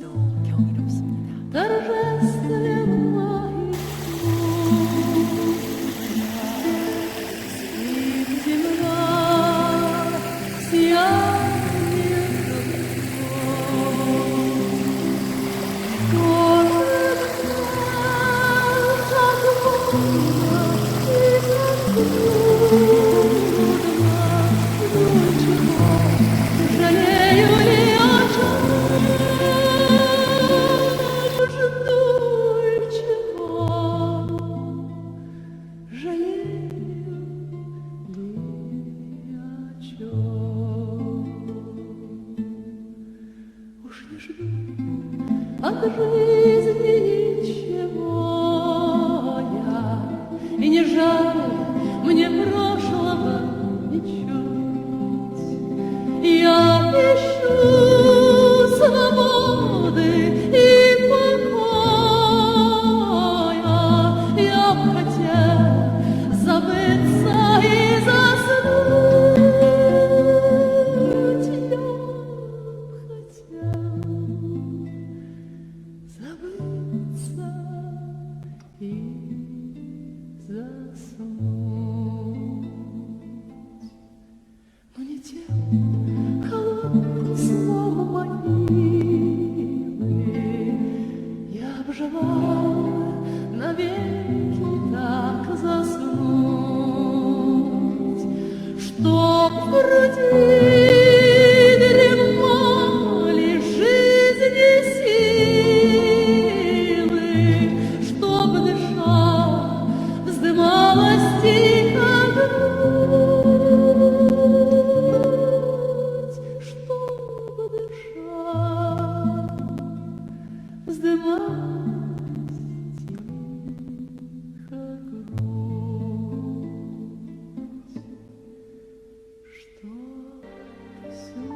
듣기에도 경이롭습니다. От жизни ничего я, и не жаль мне прошлого ничуть. Я ищу свободы и покоя, я б хотел забыться и заснуть, я б хотел забыться и заснуть. Но не тем холодным сном могилы я б желала навеки так заснуть, чтоб в груди дремали жизни силы, чтоб дыша вздымалась тихо грудь, чтоб дыша вздымалась тихо грудь, чтоб всю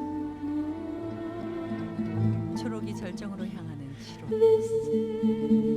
초록이 절정으로 향하는 7월. везде